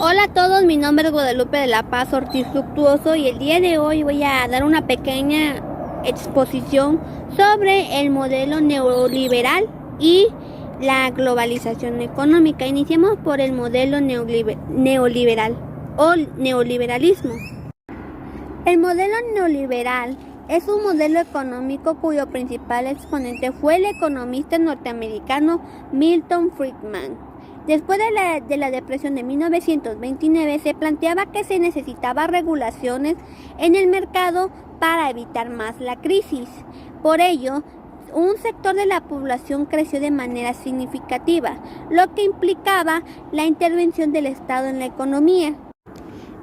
Hola a todos, mi nombre es Guadalupe de la Paz Ortiz Fructuoso y el día de hoy voy a dar una pequeña exposición sobre el modelo neoliberal y la globalización económica. Iniciemos por el modelo neoliberal o neoliberalismo. El modelo neoliberal es un modelo económico cuyo principal exponente fue el economista norteamericano Milton Friedman. Después de la depresión de 1929, se planteaba que se necesitaba regulaciones en el mercado para evitar más la crisis. Por ello, un sector de la población creció de manera significativa, lo que implicaba la intervención del Estado en la economía.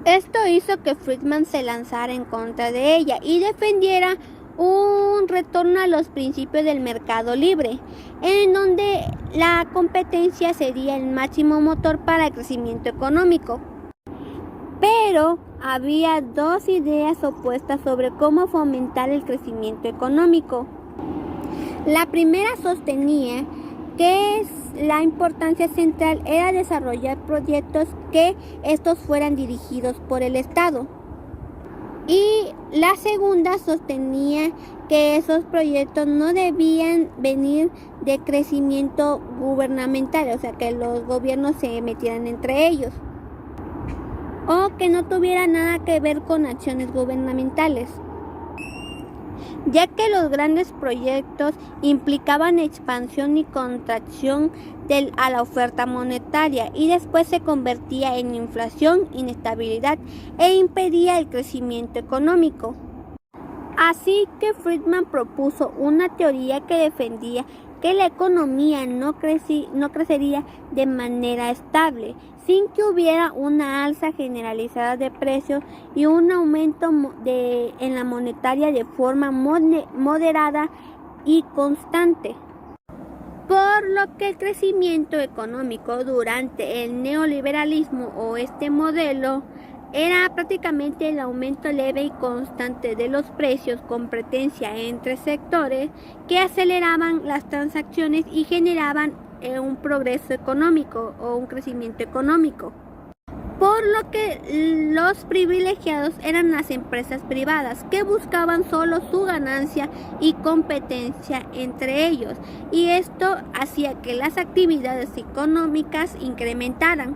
Esto hizo que Friedman se lanzara en contra de ella y defendiera un retorno a los principios del mercado libre, en donde la competencia sería el máximo motor para el crecimiento económico. Pero había dos ideas opuestas sobre cómo fomentar el crecimiento económico. La primera sostenía que la importancia central era desarrollar proyectos que estos fueran dirigidos por el Estado. Y la segunda sostenía que esos proyectos no debían venir de crecimiento gubernamental, o sea, que los gobiernos se metieran entre ellos, o que no tuviera nada que ver con acciones gubernamentales, ya que los grandes proyectos implicaban expansión y contracción a la oferta monetaria y después se convertía en inflación, inestabilidad e impedía el crecimiento económico. Así que Friedman propuso una teoría que defendía que la economía no crecería de manera estable, sin que hubiera una alza generalizada de precios y un aumento en la monetaria de forma moderada y constante. Por lo que el crecimiento económico durante el neoliberalismo o este modelo era prácticamente el aumento leve y constante de los precios, competencia entre sectores que aceleraban las transacciones y generaban un progreso económico o un crecimiento económico. Por lo que los privilegiados eran las empresas privadas que buscaban solo su ganancia y competencia entre ellos, y esto hacía que las actividades económicas incrementaran.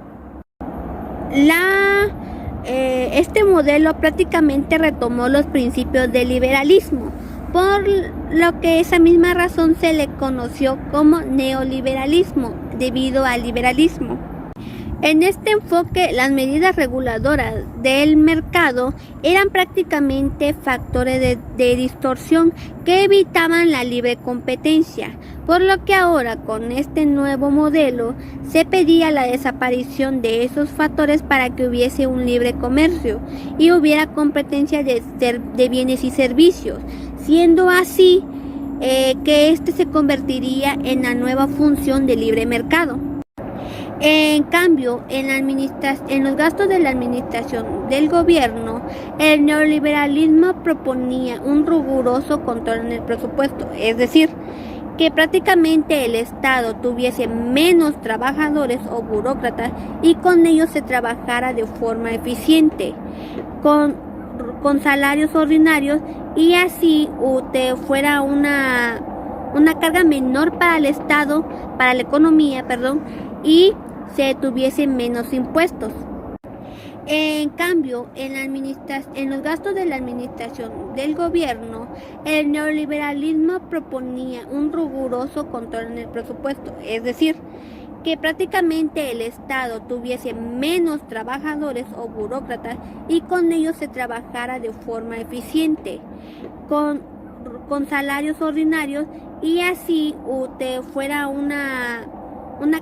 Este modelo prácticamente retomó los principios del liberalismo, por lo que esa misma razón se le conoció como neoliberalismo debido al liberalismo. En este enfoque, las medidas reguladoras del mercado eran prácticamente factores de distorsión que evitaban la libre competencia, por lo que ahora con este nuevo modelo se pedía la desaparición de esos factores para que hubiese un libre comercio y hubiera competencia de bienes y servicios, siendo así que este se convertiría en la nueva función del libre mercado. En cambio, en los gastos de la administración del gobierno, el neoliberalismo proponía un riguroso control en el presupuesto, es decir, que prácticamente el Estado tuviese menos trabajadores o burócratas y con ellos se trabajara de forma eficiente, con salarios ordinarios, y así fuera una carga menor para el Estado, para la economía, y se tuviesen menos impuestos. En cambio, en los gastos de la administración del gobierno, el neoliberalismo proponía un riguroso control en el presupuesto, es decir, que prácticamente el Estado tuviese menos trabajadores o burócratas y con ellos se trabajara de forma eficiente, con salarios ordinarios, y así fuera una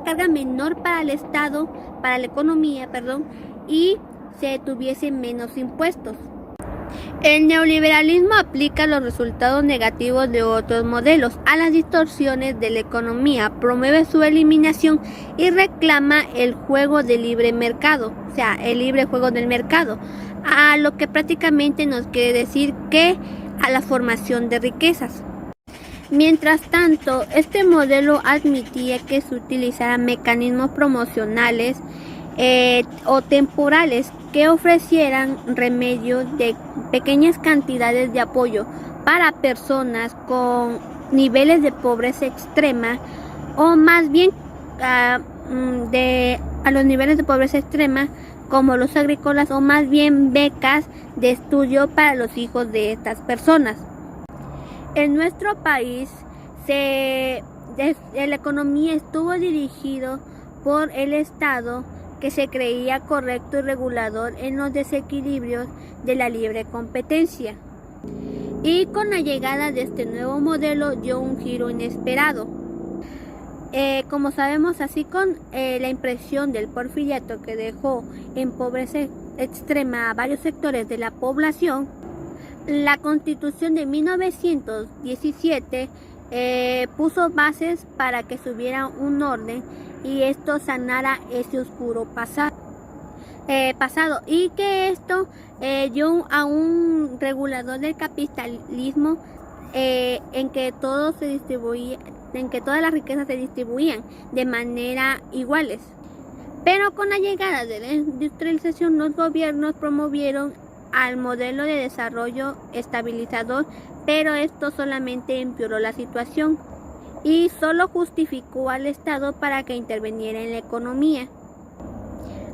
carga menor para el Estado, para la economía, y se tuviesen menos impuestos. El neoliberalismo aplica los resultados negativos de otros modelos a las distorsiones de la economía, promueve su eliminación y reclama el juego del libre mercado, o sea, el libre juego del mercado, a lo que prácticamente nos quiere decir que a la formación de riquezas. Mientras tanto, este modelo admitía que se utilizaran mecanismos promocionales o temporales que ofrecieran remedios de pequeñas cantidades de apoyo para personas con niveles de pobreza extrema, o más bien a los niveles de pobreza extrema como los agrícolas, o más bien becas de estudio para los hijos de estas personas. En nuestro país la economía estuvo dirigido por el Estado, que se creía correcto y regulador en los desequilibrios de la libre competencia. Y con la llegada de este nuevo modelo dio un giro inesperado. Como sabemos, así con la impresión del porfiriato, que dejó en pobreza extrema a varios sectores de la población, la Constitución de 1917 puso bases para que se hubiera un orden y esto sanara ese oscuro pasado, y que esto dio a un regulador del capitalismo en que todas las riquezas se distribuían de manera iguales. Pero con la llegada de la industrialización, los gobiernos promovieron al modelo de desarrollo estabilizador, pero esto solamente empeoró la situación y solo justificó al Estado para que interviniera en la economía,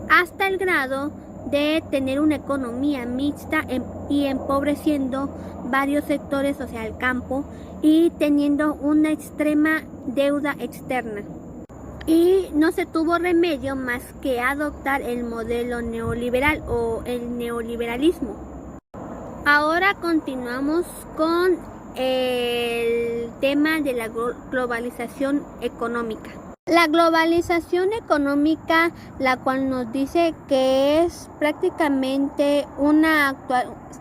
hasta el grado de tener una economía mixta y empobreciendo varios sectores, o sea, el campo, y teniendo una extrema deuda externa. Y no se tuvo remedio más que adoptar el modelo neoliberal o el neoliberalismo. Ahora continuamos con el tema de la globalización económica. La globalización económica, la cual nos dice que es prácticamente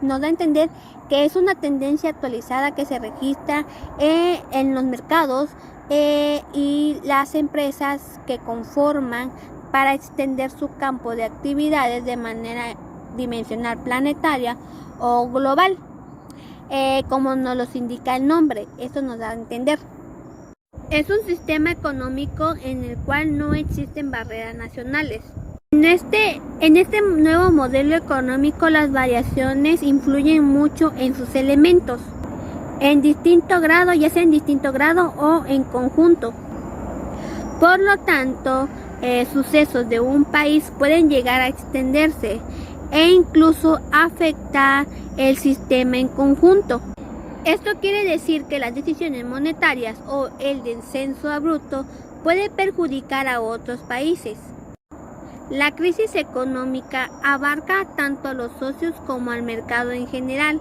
nos da a entender que es una tendencia actualizada que se registra en los mercados y las empresas que conforman para extender su campo de actividades de manera dimensional, planetaria o global, como nos los indica el nombre. Esto nos da a entender. Es un sistema económico en el cual no existen barreras nacionales. En este nuevo modelo económico, las variaciones influyen mucho en sus elementos, en distinto grado, ya sea en distinto grado o en conjunto. Por lo tanto, sucesos de un país pueden llegar a extenderse e incluso afectar el sistema en conjunto. Esto quiere decir que las decisiones monetarias o el descenso abrupto puede perjudicar a otros países. La crisis económica abarca tanto a los socios como al mercado en general.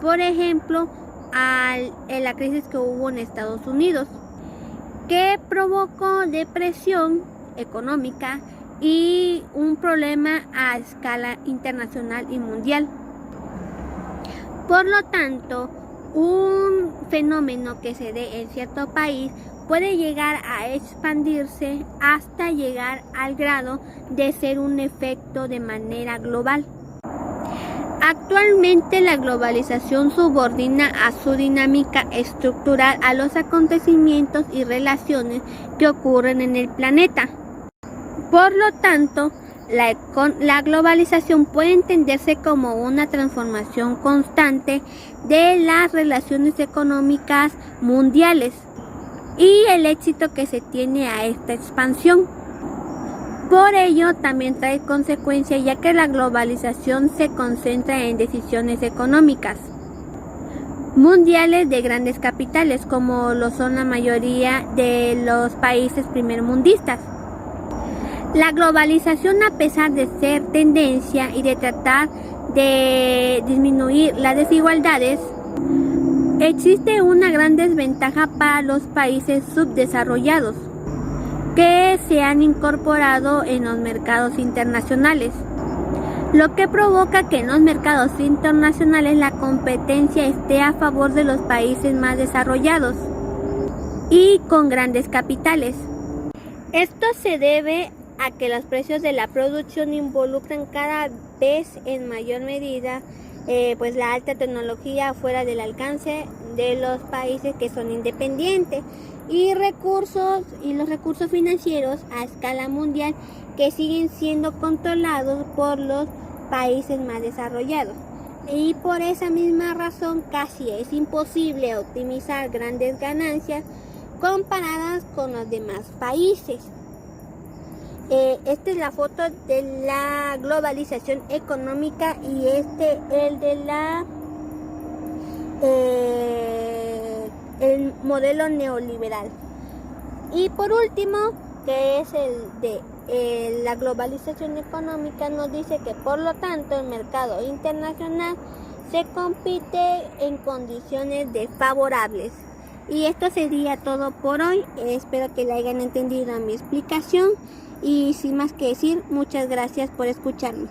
Por ejemplo, en la crisis que hubo en Estados Unidos, que provocó depresión económica y un problema a escala internacional y mundial. Por lo tanto, un fenómeno que se dé en cierto país puede llegar a expandirse hasta llegar al grado de ser un efecto de manera global. Actualmente, la globalización subordina a su dinámica estructural a los acontecimientos y relaciones que ocurren en el planeta. Por lo tanto, la globalización puede entenderse como una transformación constante de las relaciones económicas mundiales y el éxito que se tiene a esta expansión. Por ello, también trae consecuencias, ya que la globalización se concentra en decisiones económicas mundiales de grandes capitales, como lo son la mayoría de los países primermundistas. La globalización, a pesar de ser tendencia y de tratar de disminuir las desigualdades, existe una gran desventaja para los países subdesarrollados que se han incorporado en los mercados internacionales, lo que provoca que en los mercados internacionales la competencia esté a favor de los países más desarrollados y con grandes capitales. Esto se debe a que los precios de la producción involucran cada vez en mayor medida pues la alta tecnología fuera del alcance de los países que son independientes, y los recursos financieros a escala mundial que siguen siendo controlados por los países más desarrollados. Y por esa misma razón casi es imposible optimizar grandes ganancias comparadas con los demás países. Esta es la foto de la globalización económica y el de el modelo neoliberal. Y por último, que es el de la globalización económica, nos dice que por lo tanto el mercado internacional se compite en condiciones desfavorables. Y esto sería todo por hoy. Espero que le hayan entendido mi explicación y sin más que decir, muchas gracias por escucharme.